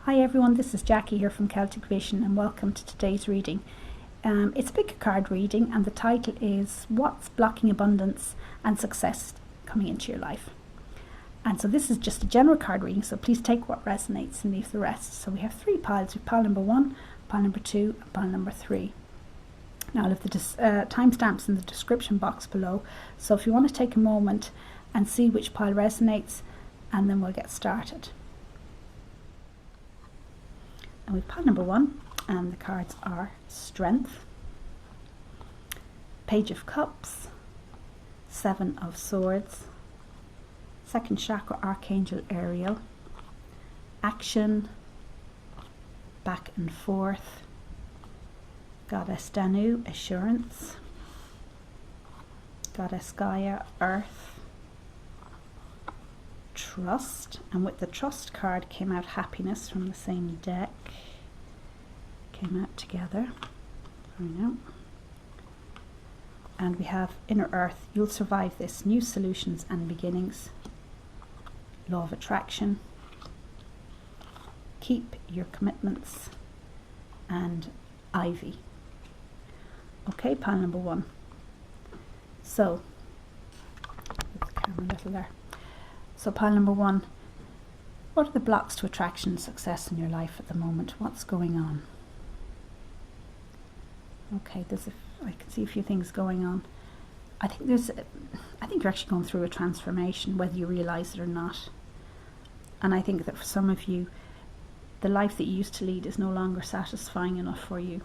Hi everyone, this is Jackie here from Celtic Vision and welcome to today's reading. It's a pick a card reading and the title is What's Blocking Abundance and Success Coming into Your Life? And so this is just a general card reading, so please take what resonates and leave the rest. So we have three piles. We have pile number 1, pile number 2 and pile number 3. Now I'll have the timestamps in the description box below, so if you want to take a moment and see which pile resonates, and then we'll get started. And we've pile number 1, and the cards are Strength, Page of Cups, 7 of Swords, Second Chakra Archangel Ariel, Action, Back and Forth, Goddess Danu, Assurance, Goddess Gaia, Earth, Trust, and with the Trust card came out Happiness from the same deck. Came out together. There we go. And we have Inner Earth, You'll Survive This, New Solutions and Beginnings, Law of Attraction, Keep Your Commitments, and Ivy. Okay, pile number 1. So, put the camera a little there. So pile number 1, what are the blocks to attraction and success in your life at the moment? What's going on? Okay, I can see a few things going on. I think you're actually going through a transformation, whether you realise it or not. And I think that for some of you, the life that you used to lead is no longer satisfying enough for you.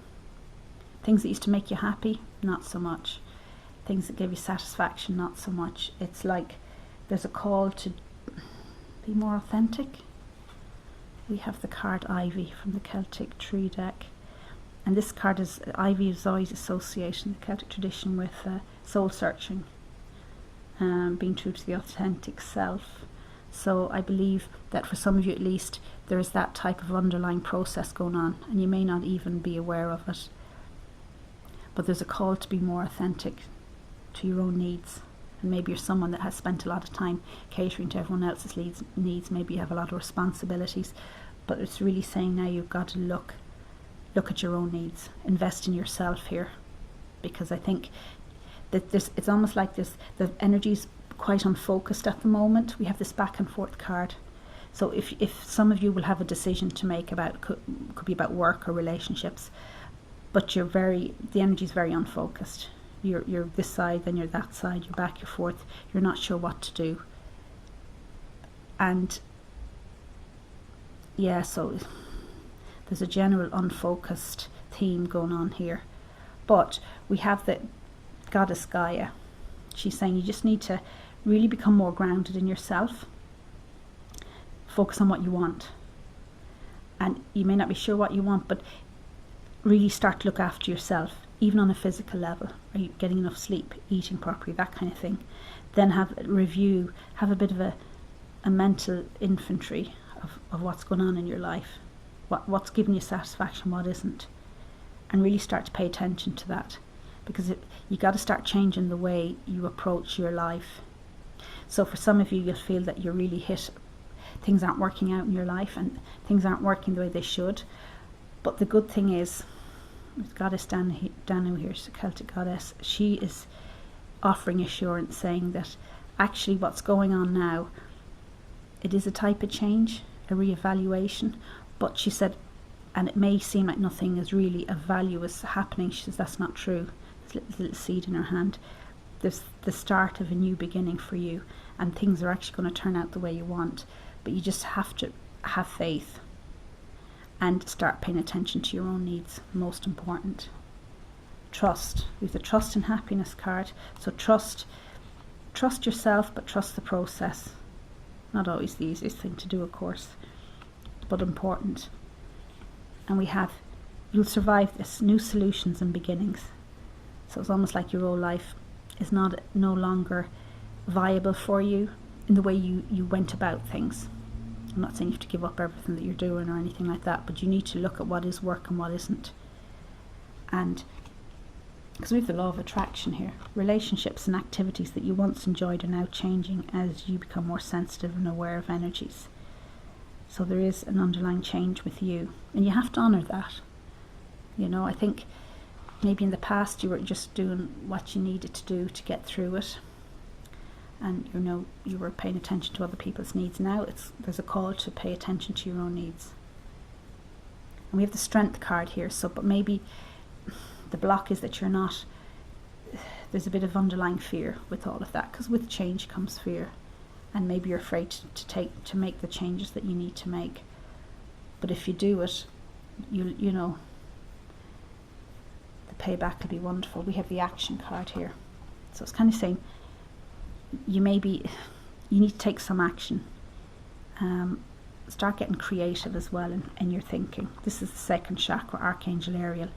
Things that used to make you happy, not so much. Things that gave you satisfaction, not so much. It's like there's a call to be more authentic. We have the card Ivy from the Celtic Tree deck, and this card is Ivy is always associated in the Celtic tradition with soul searching, being true to the authentic self. So I believe that for some of you at least there is that type of underlying process going on, and you may not even be aware of it, but there's a call to be more authentic to your own needs. And maybe you're someone that has spent a lot of time catering to everyone else's needs. Maybe you have a lot of responsibilities, but it's really saying now you've got to look at your own needs, invest in yourself here, because I think that it's almost like the energy's quite unfocused at the moment. We have this back and forth card, so if some of you will have a decision to make about could be about work or relationships, but the energy's very unfocused. You're this side, then you're that side, you're back, you're forth, you're not sure what to do. And yeah, so there's a general unfocused theme going on here. But we have the Goddess Gaia. She's saying you just need to really become more grounded in yourself. Focus on what you want. And you may not be sure what you want, but really start to look after yourself, even on a physical level. Are you getting enough sleep, eating properly, that kind of thing? Then have a review, have a bit of a mental inventory of what's going on in your life, what's giving you satisfaction, what isn't, and really start to pay attention to that, because you got to start changing the way you approach your life. So for some of you, you'll feel that you're really things aren't working out in your life and things aren't working the way they should. But the good thing is, with Goddess Danu here, she's a Celtic goddess, she is offering assurance, saying that actually what's going on now, it is a type of change, a re-evaluation. But she said, and it may seem like nothing is really of value is happening. She says that's not true. There's a little seed in her hand. There's the start of a new beginning for you, and things are actually going to turn out the way you want. But you just have to have faith and start paying attention to your own needs, most important. Trust. We have the Trust and Happiness card. So trust yourself, but trust the process. Not always the easiest thing to do, of course, but important. And we have You'll Survive This, New Solutions and Beginnings. So it's almost like your whole life is no longer viable for you in the way you went about things. I'm not saying you have to give up everything that you're doing or anything like that, but you need to look at what is work and what isn't. And because we have the law of attraction here, relationships and activities that you once enjoyed are now changing as you become more sensitive and aware of energies. So there is an underlying change with you, and you have to honour that. You know, I think maybe in the past you were just doing what you needed to do to get through it, and you know, you were paying attention to other people's needs. Now there's a call to pay attention to your own needs. And we have the Strength card here, so but maybe the block is that you're not, there's a bit of underlying fear with all of that, because with change comes fear, and maybe you're afraid to make the changes that you need to make. But if you do it, you know, the payback will be wonderful. We have the Action card here, so it's kind of saying you need to take some action. Start getting creative as well in your thinking. This is the second chakra, Archangel Ariel,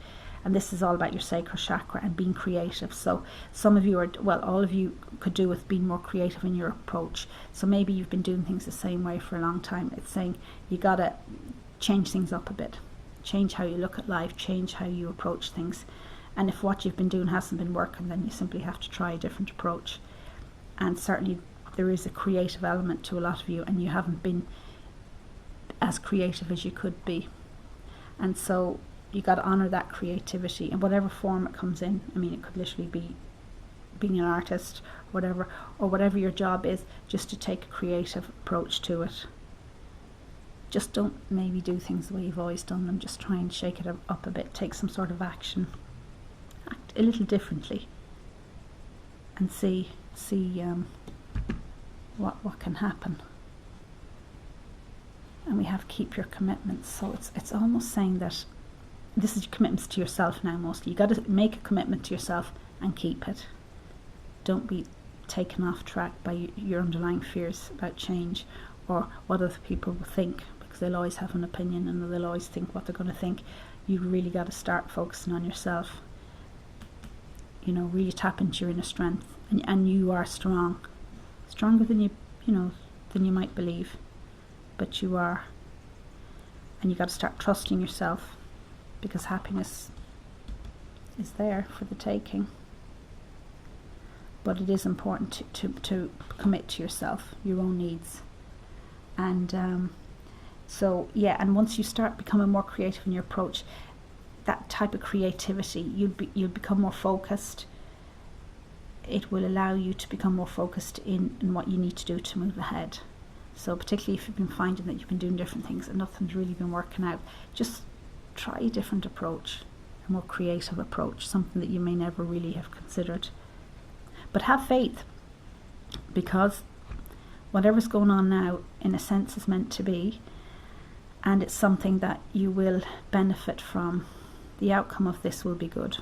and this is all about your sacral chakra and being creative. So some of you all of you could do with being more creative in your approach. So maybe you've been doing things the same way for a long time. It's saying you gotta change things up a bit, change how you look at life, change how you approach things. And if what you've been doing hasn't been working, then you simply have to try a different approach. And certainly there is a creative element to a lot of you, and you haven't been as creative as you could be. And so you got to honour that creativity in whatever form it comes in. I mean, it could literally be being an artist, whatever, or whatever your job is, just to take a creative approach to it. Just don't maybe do things the way you've always done them. Just try and shake it up a bit, take some sort of action, act a little differently, and see what can happen. And we have keep your commitments. So it's almost saying that this is commitments to yourself now mostly. You got to make a commitment to yourself and keep it. Don't be taken off track by your underlying fears about change or what other people will think, because they'll always have an opinion and they'll always think what they're going to think. You really got to start focusing on yourself. You know, really tap into your inner strength, and you are strong, stronger than than you might believe, but you are. And you got to start trusting yourself, because happiness is there for the taking. But it is important to commit to yourself, your own needs. And so yeah, and once you start becoming more creative in your approach, that type of creativity, you'll become more focused. It will allow you to become more focused in what you need to do to move ahead. So particularly if you've been finding that you've been doing different things and nothing's really been working out, just try a different approach, a more creative approach, something that you may never really have considered. But have faith, because whatever's going on now, in a sense, is meant to be, and it's something that you will benefit from. The outcome of this will be good.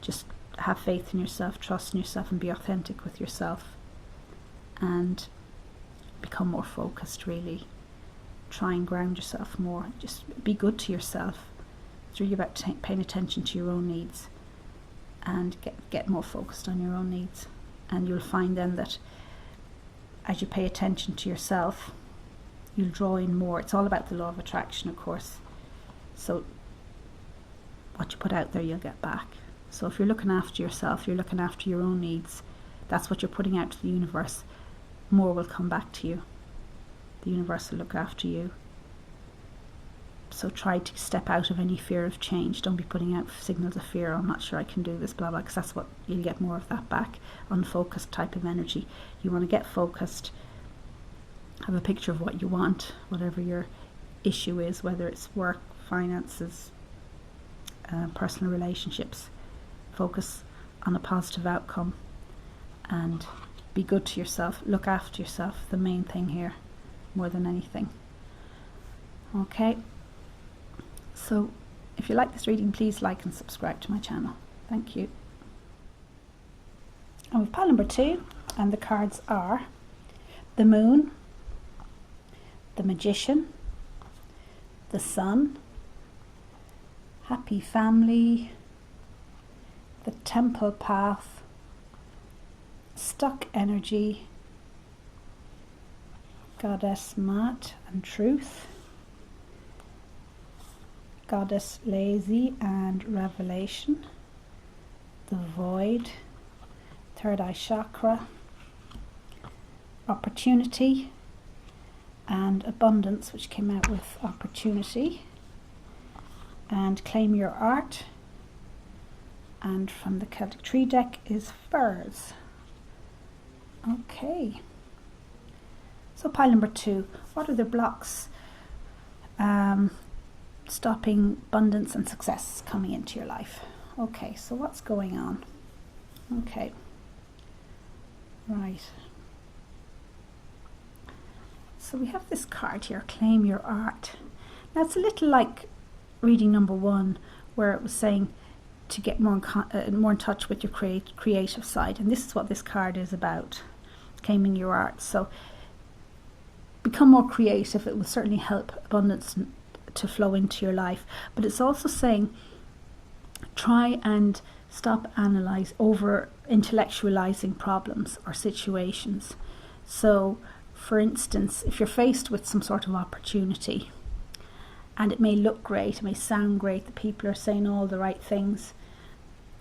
Just have faith in yourself, trust in yourself, and be authentic with yourself, and become more focused, really. Try and ground yourself more. Just be good to yourself. It's really about paying attention to your own needs, and get more focused on your own needs. And you'll find then that as you pay attention to yourself, you'll draw in more. It's all about the law of attraction, of course. So what you put out there, you'll get back. So if you're looking after yourself, you're looking after your own needs, that's what you're putting out to the universe, more will come back to you. The universe will look after you. So try to step out of any fear of change. Don't be putting out signals of fear, I'm not sure I can do this, blah blah, because that's what you'll get more of that back. Unfocused type of energy. You want to get focused, have a picture of what you want, whatever your issue is, whether it's work, finances, personal relationships. Focus on a positive outcome and be good to yourself. Look after yourself, the main thing here, more than anything. Okay, so if you like this reading, please like and subscribe to my channel. Thank you. And with pile number 2, and the cards are the Moon, the Magician, the Sun, Happy Family, the Temple Path, Stuck Energy, Goddess Mat and Truth, Goddess Lazy and Revelation, the Void, Third Eye Chakra, Opportunity, and abundance, which came out with opportunity, and claim your art. And from the Celtic tree deck is furs. Okay. So pile number 2, what are the blocks stopping abundance and success coming into your life? Okay, so what's going on? Okay. Right. So we have this card here, claim your art. Now it's a little like reading number 1, where it was saying to get more in touch with your creative side, and this is what this card is about, claiming your art. So become more creative. It will certainly help abundance to flow into your life, but it's also saying try and stop over intellectualizing problems or situations. So for instance, if you're faced with some sort of opportunity, and it may look great, it may sound great, the people are saying all the right things,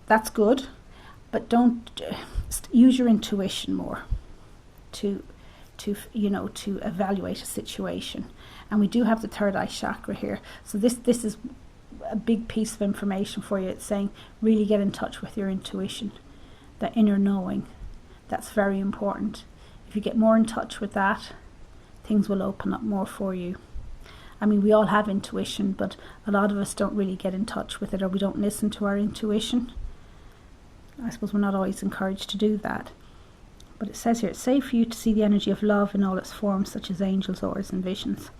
that's good, but don't use your intuition more to evaluate a situation. And we do have the third eye chakra here, so this is a big piece of information for you. It's saying really get in touch with your intuition, that inner knowing. That's very important. If you get more in touch with that, things will open up more for you. I mean, we all have intuition, but a lot of us don't really get in touch with it, or we don't listen to our intuition. I suppose we're not always encouraged to do that. But it says here, it's safe for you to see the energy of love in all its forms, such as angels, auras and visions.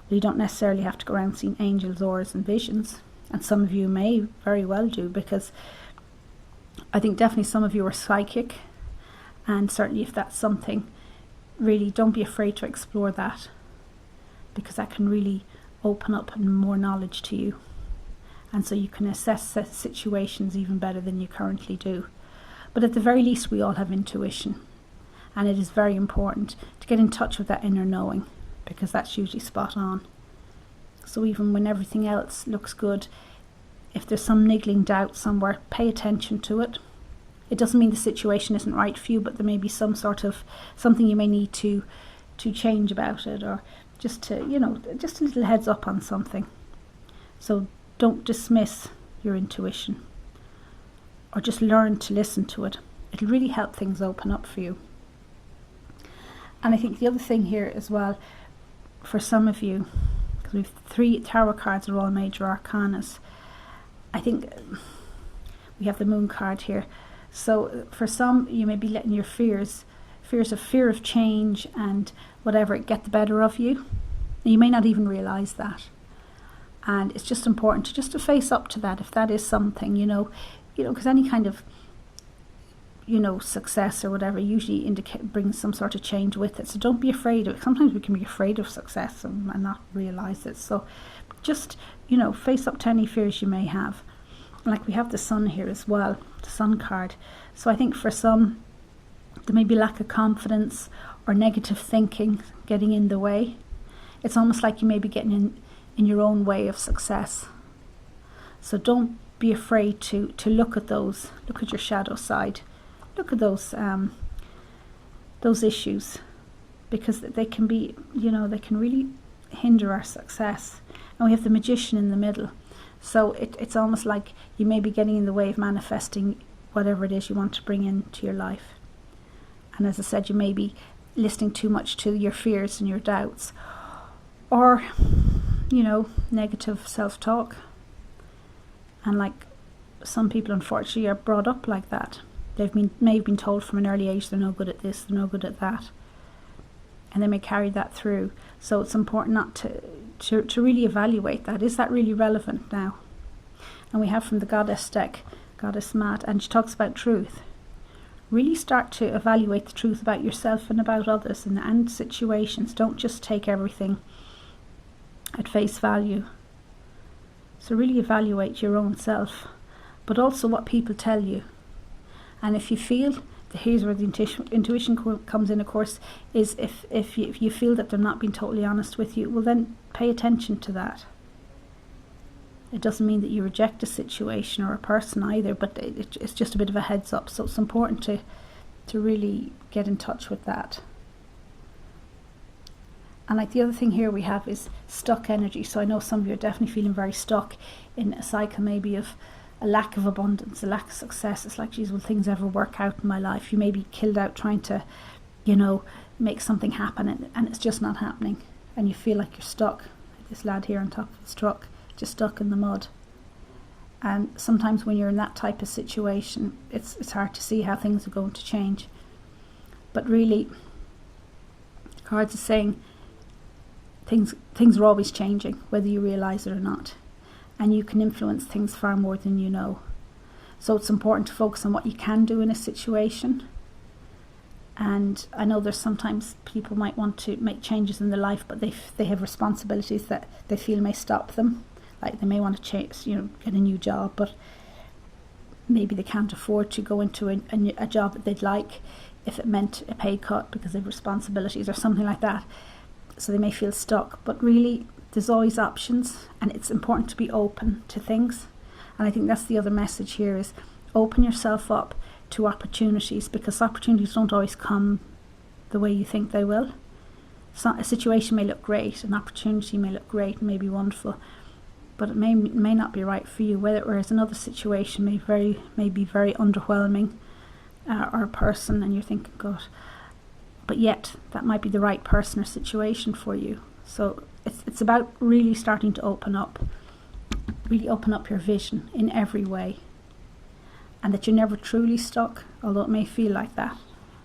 Well, you don't necessarily have to go around seeing angels, auras and visions. And some of you may very well do, because I think definitely some of you are psychic. And certainly if that's something, really don't be afraid to explore that, because that can really open up more knowledge to you. And so you can assess situations even better than you currently do. But at the very least, we all have intuition. And it is very important to get in touch with that inner knowing, because that's usually spot on. So even when everything else looks good, if there's some niggling doubt somewhere, pay attention to it. It doesn't mean the situation isn't right for you, but there may be some sort of something you may need to change about it, or just to, just a little heads up on something. So don't dismiss your intuition, or just learn to listen to it. It'll really help things open up for you. And I think the other thing here as well, for some of you, because we've 3 tarot cards are all major arcanas, I think we have the moon card here. So for some, you may be letting your fear of change and whatever, get the better of you. You may not even realize that. And it's just important to face up to that, if that is something, because any kind of, success or whatever usually brings some sort of change with it. So don't be afraid of it. Sometimes we can be afraid of success and not realize it. So just, face up to any fears you may have. Like we have the sun here as well, the sun card. So I think for some, there may be lack of confidence or negative thinking getting in the way. It's almost like you may be getting in your own way of success. So don't be afraid to look at those. Look at your shadow side. Look at those issues, because they can be, they can really hinder our success. And we have the magician in the middle. So it's almost like you may be getting in the way of manifesting whatever it is you want to bring into your life. And as I said, you may be listening too much to your fears and your doubts, or, negative self-talk. And like some people, unfortunately, are brought up like that. May have been told from an early age they're no good at this, they're no good at that. And they may carry that through. So it's important not to really evaluate that. Is that really relevant now? And we have from the Goddess deck, Goddess Mat, and she talks about truth. Really start to evaluate the truth about yourself and about others and situations. Don't just take everything at face value. So really evaluate your own self, but also what people tell you. And if you feel, here's where the intuition comes in, of course, is if you feel that they're not being totally honest with you, well then pay attention to that. It doesn't mean that you reject a situation or a person either, but it's just a bit of a heads up. So it's important to really get in touch with that. And like the other thing here we have is stuck energy. So I know some of you are definitely feeling very stuck in a cycle maybe of a lack of abundance, a lack of success. It's like, geez, will things ever work out in my life? You may be killed out trying to, make something happen, and it's just not happening. And you feel like you're stuck. Like this lad here on top of his truck, just stuck in the mud. And sometimes when you're in that type of situation, it's hard to see how things are going to change. But really, the cards are saying things are always changing, whether you realise it or not. And you can influence things far more than you know. So it's important to focus on what you can do in a situation. And I know there's sometimes people might want to make changes in their life, but they have responsibilities that they feel may stop them. Like they may want to change, get a new job, but maybe they can't afford to go into a job that they'd like if it meant a pay cut because they have responsibilities or something like that. So they may feel stuck. But really, there's always options, and it's important to be open to things. And I think that's the other message here, is open yourself up to opportunities, because opportunities don't always come the way you think they will. A situation may look great, an opportunity may look great and may be wonderful, but it may not be right for you. Whereas another situation may be very underwhelming, or a person, and you're thinking, God, but yet that might be the right person or situation for you. So it's about really starting to open up your vision in every way, and that you're never truly stuck, although it may feel like that,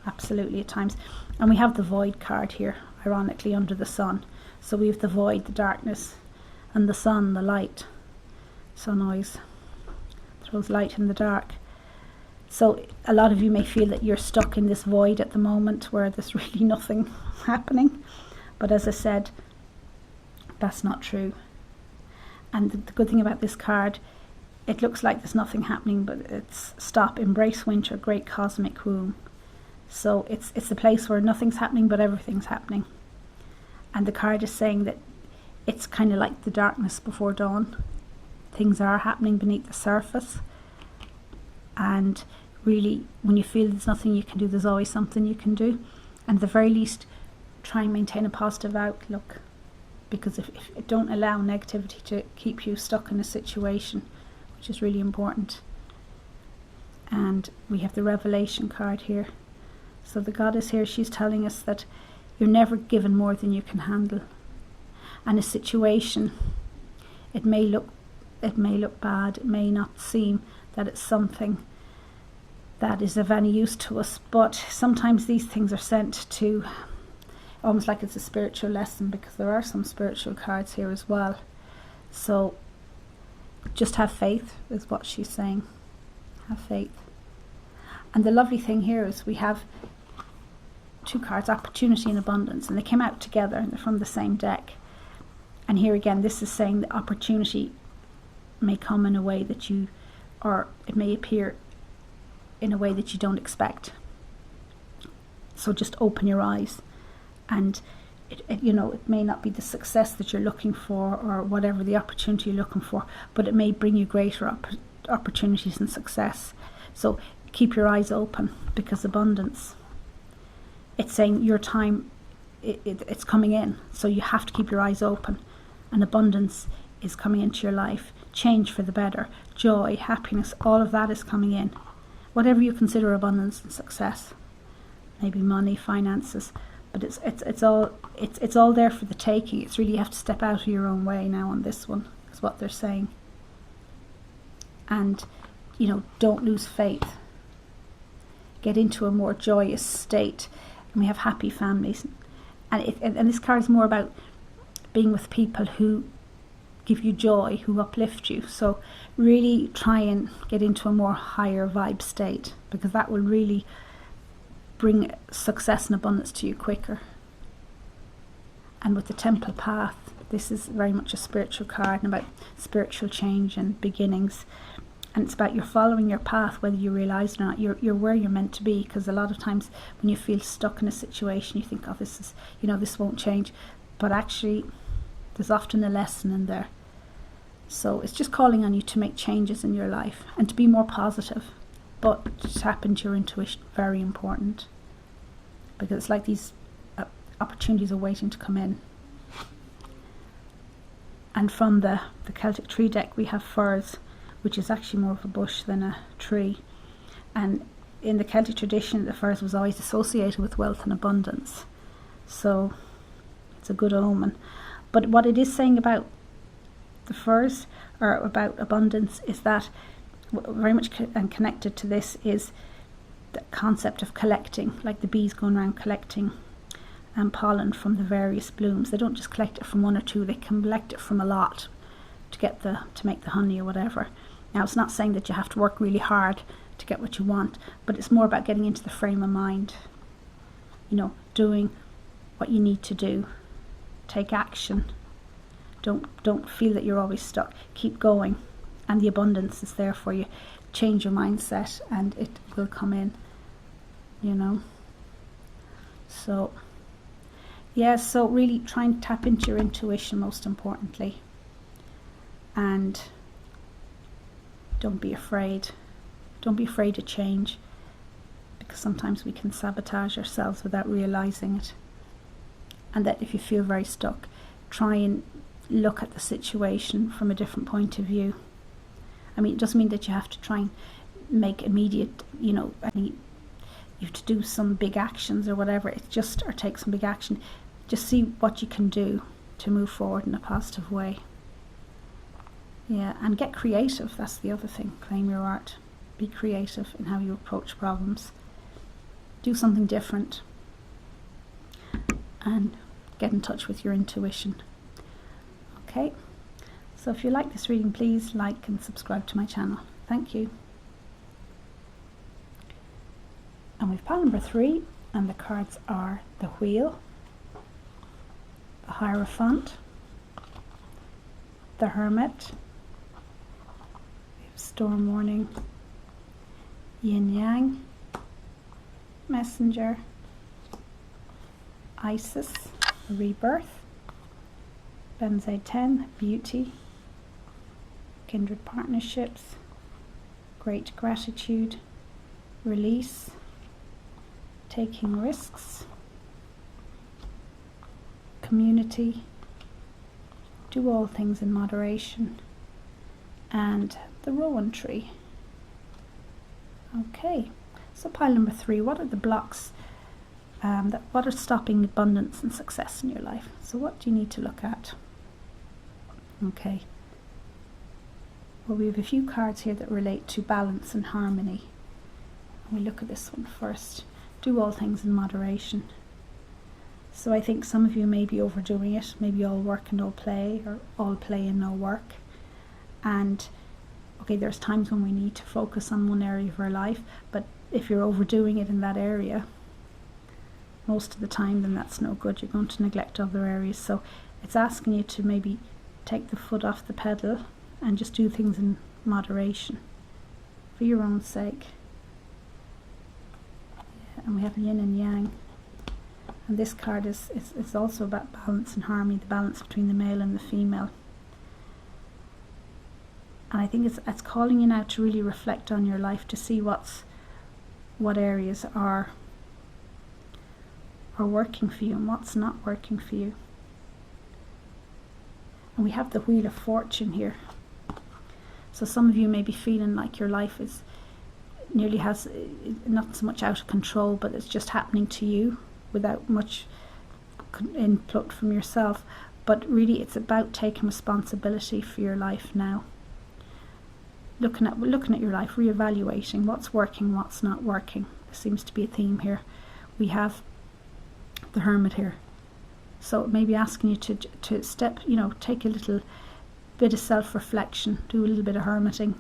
absolutely at times. And we have the void card here, ironically, under the sun. So we have the void, the darkness, and the sun, the light. Sun always throws light in the dark. So a lot of you may feel that you're stuck in this void at the moment where there's really nothing happening. But as I said, that's not true. And the good thing about this card, it looks like there's nothing happening, but it's stop, embrace winter, great cosmic womb. So it's a place where nothing's happening, but everything's happening. And the card is saying that it's kind of like the darkness before dawn. Things are happening beneath the surface. And really, when you feel there's nothing you can do, there's always something you can do. And at the very least, try and maintain a positive outlook. Because if don't allow negativity to keep you stuck in a situation, which is really important. And we have the Revelation card here. So the goddess here, she's telling us that you're never given more than you can handle. And a situation, it may look bad, it may not seem that it's something that is of any use to us, but sometimes these things are sent to, almost like it's a spiritual lesson, because there are some spiritual cards here as well. So just have faith is what she's saying. Have faith. And the lovely thing here is we have two cards, opportunity and abundance, and they came out together and they're from the same deck. And here again, this is saying that opportunity may come in a way that or it may appear in a way that you don't expect. So just open your eyes, and it may not be the success that you're looking for or whatever the opportunity you're looking for, but it may bring you greater opportunities and success. So keep your eyes open, because abundance, it's saying your time, it's coming in. So you have to keep your eyes open, and abundance is coming into your life. Change for the better, joy, happiness, all of that is coming in. Whatever you consider abundance and success, maybe money, finances, but it's all there for the taking. It's really, you have to step out of your own way now on this one, is what they're saying. And don't lose faith. Get into a more joyous state, and we have happy families. And this card is more about being with people who give you joy, who uplift you. So really try and get into a more higher vibe state, because that will really bring success and abundance to you quicker. And with the Temple Path, this is very much a spiritual card and about spiritual change and beginnings. And it's about you're following your path, whether you realise it or not. You're where you're meant to be, because a lot of times when you feel stuck in a situation, you think, oh, this won't change. But actually, there's often a lesson in there. So it's just calling on you to make changes in your life and to be more positive. But to tap into your intuition, very important. Because it's like these opportunities are waiting to come in. And from the Celtic tree deck we have firs, which is actually more of a bush than a tree. And in the Celtic tradition, the firs was always associated with wealth and abundance. So it's a good omen. But what it is saying about the firs, or about abundance, is that very much and connected to this is the concept of collecting, like the bees going around collecting pollen from the various blooms. They don't just collect it from one or two, they can collect it from a lot to make the honey or whatever. Now, it's not saying that you have to work really hard to get what you want, but it's more about getting into the frame of mind, doing what you need to do. Take action. Don't feel that you're always stuck. Keep going, and the abundance is there for you. Change your mindset and it will come in, So so really try and tap into your intuition, most importantly, and don't be afraid to change, because sometimes we can sabotage ourselves without realizing it. And that if you feel very stuck, try and look at the situation from a different point of view. I mean, it doesn't mean that you have to try and make immediate, you have to do some big actions or whatever. It's just, or take some big action. Just see what you can do to move forward in a positive way. Yeah, and get creative. That's the other thing. Claim your art. Be creative in how you approach problems. Do something different. And get in touch with your intuition. Okay, so if you like this reading, please like and subscribe to my channel. Thank you. And we've pile number 3, and the cards are the Wheel, the Hierophant, the Hermit, we have Storm Warning, Yin Yang, Messenger, Isis, Rebirth, Benzae 10, Beauty, Kindred Partnerships, Great Gratitude, Release, Taking Risks, Community, Do All Things in Moderation, and the Rowan Tree. Okay, so pile number 3, what are the blocks what are stopping abundance and success in your life? So what do you need to look at? Okay, well, we have a few cards here that relate to balance and harmony. We look at this one first. Do all things in moderation. So I think some of you may be overdoing it, maybe all work and no play, or all play and no work. And okay, there's times when we need to focus on one area of our life, but if you're overdoing it in that area most of the time, then that's no good. You're going to neglect other areas. So it's asking you to maybe take the foot off the pedal and just do things in moderation for your own sake. And we have Yin and Yang, and this card is also about balance and harmony, the balance between the male and the female. And I think it's calling you now to really reflect on your life, to see what areas are working for you and what's not working for you. And we have the Wheel of Fortune here. So some of you may be feeling like your life is nearly has not so much out of control, but it's just happening to you without much input from yourself. But really it's about taking responsibility for your life now. Looking at your life, reevaluating what's working, what's not working. There seems to be a theme here. We have the Hermit here. So it may be asking you to step, take a little bit of self-reflection, do a little bit of hermiting,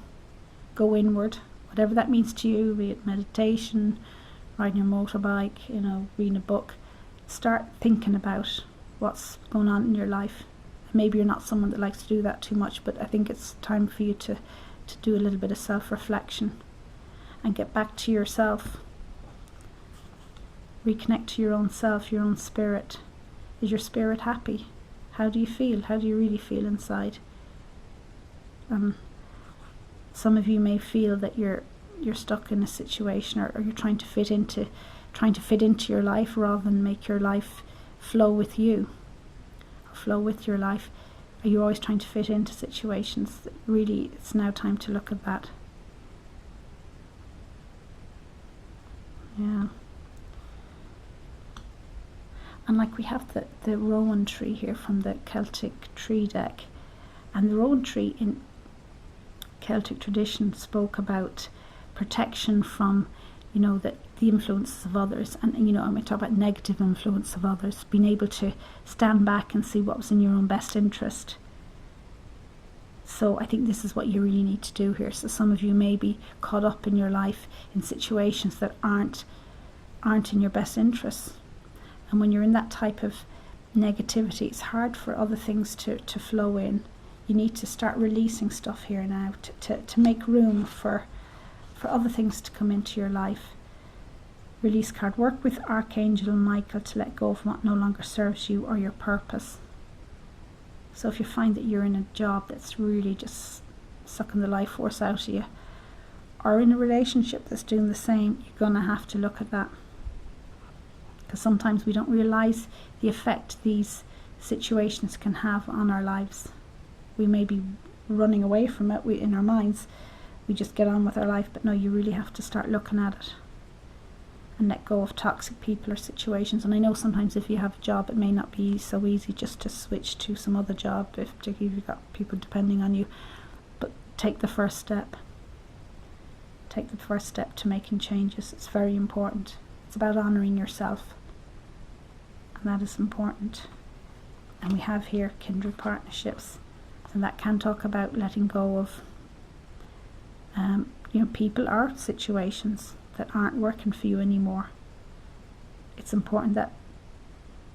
go inward, whatever that means to you, be it meditation, riding your motorbike, reading a book. Start thinking about what's going on in your life. Maybe you're not someone that likes to do that too much, but I think it's time for you to do a little bit of self-reflection and get back to yourself. Reconnect to your own self, your own spirit. Is your spirit happy? How do you feel? How do you really feel inside? Some of you may feel that you're stuck in a situation, or you're trying to fit into your life rather than make your life flow with you, or flow with your life. Are you always trying to fit into situations? Really, it's now time to look at that. Yeah. And like we have the rowan tree here from the Celtic tree deck. And the rowan tree in Celtic tradition spoke about protection from, the influences of others. And, I might talk about negative influence of others. Being able to stand back and see what was in your own best interest. So I think this is what you really need to do here. So some of you may be caught up in your life in situations that aren't in your best interests. And when you're in that type of negativity, it's hard for other things to flow in. You need to start releasing stuff here now to make room for other things to come into your life. Release card. Work with Archangel Michael to let go of what no longer serves you or your purpose. So if you find that you're in a job that's really just sucking the life force out of you, or in a relationship that's doing the same, you're going to have to look at that. Because sometimes we don't realise the effect these situations can have on our lives. We may be running away from it in our minds. We just get on with our life. But no, you really have to start looking at it and let go of toxic people or situations. And I know sometimes if you have a job, it may not be so easy just to switch to some other job, particularly if you've got people depending on you. But take the first step. Take the first step to making changes. It's very important. It's about honouring yourself. And that is important. And we have here kindred partnerships. And that can talk about letting go of people or situations that aren't working for you anymore. It's important that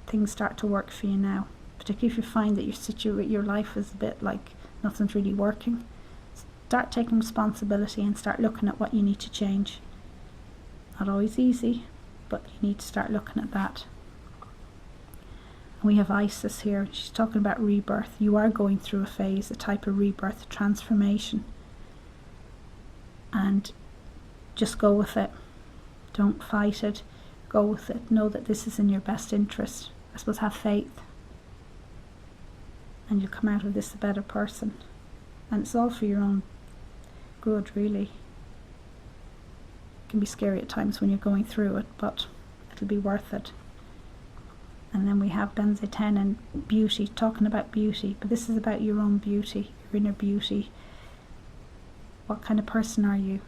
things start to work for you now, particularly if you find that your life is a bit like nothing's really working. Start taking responsibility and start looking at what you need to change. Not always easy, but you need to start looking at that. And we have Isis here. She's talking about rebirth. You are going through a phase, a type of rebirth, transformation. And just go with it. Don't fight it. Go with it. Know that this is in your best interest. I suppose have faith. And you'll come out of this a better person. And it's all for your own good, really. It can be scary at times when you're going through it, but it'll be worth it. And then we have Benze 10 and beauty, talking about beauty. But this is about your own beauty, your inner beauty. What kind of person are you?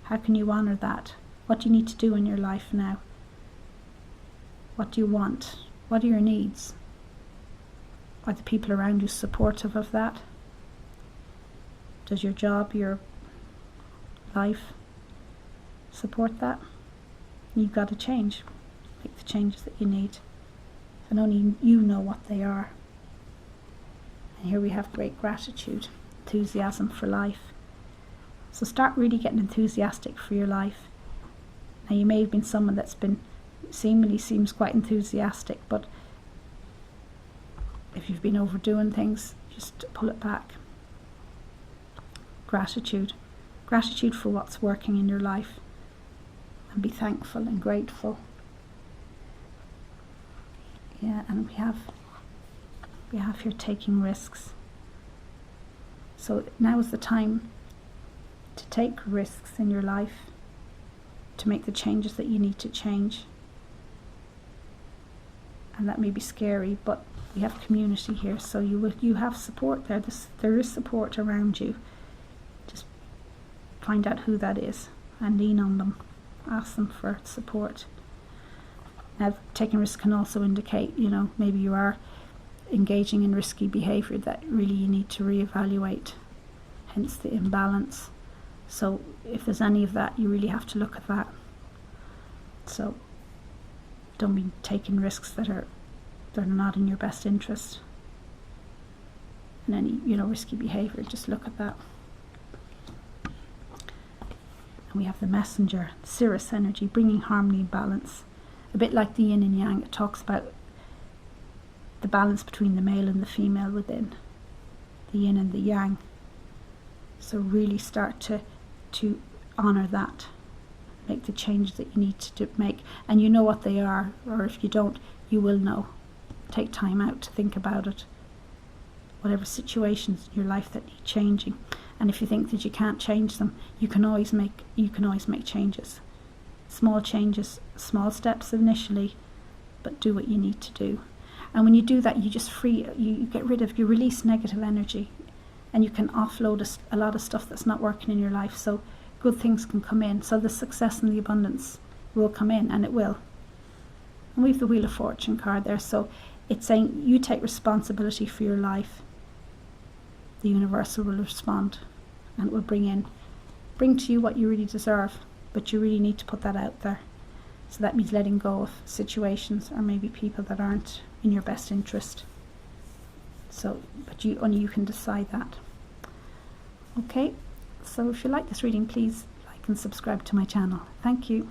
How can you honour that? What do you need to do in your life now? What do you want? What are your needs? Are the people around you supportive of that? Does your job, your life support that? You've got to change. Make the changes that you need. And only you know what they are. And here we have great gratitude, enthusiasm for life. So start really getting enthusiastic for your life. Now you may have been someone that's been seems quite enthusiastic, but if you've been overdoing things, just pull it back. Gratitude. Gratitude for what's working in your life. And be thankful and grateful. Yeah, and we have here taking risks. So now is the time to take risks in your life, to make the changes that you need to change. And that may be scary, but we have community here, so you have support there. There is support around you. Just find out who that is and lean on them. Ask them for support. Now, taking risks can also indicate, maybe you are engaging in risky behaviour that really you need to reevaluate, hence the imbalance. So if there's any of that, you really have to look at that. So don't be taking risks that are not in your best interest. And any, risky behaviour, just look at that. And we have the messenger, Cirrus energy, bringing harmony and balance. A bit like the yin and yang, it talks about the balance between the male and the female within, the yin and the yang. So really start to honour that, make the changes that you need to make, and you know what they are, or if you don't, you will know. Take time out to think about it. whatever situations in your life that need changing. And if you think that you can't change them, you can always make changes. Small changes, small steps initially, but do what you need to do. And when you do that, you just you release negative energy, and you can offload a lot of stuff that's not working in your life, so good things can come in. So the success and the abundance will come in, and it will. And we have the Wheel of Fortune card there, so it's saying you take responsibility for your life. The universe will respond, and it will bring to you what you really deserve, but you really need to put that out there. So that means letting go of situations or maybe people that aren't in your best interest. So, but only you can decide that. Okay, so if you like this reading, please like and subscribe to my channel. Thank you.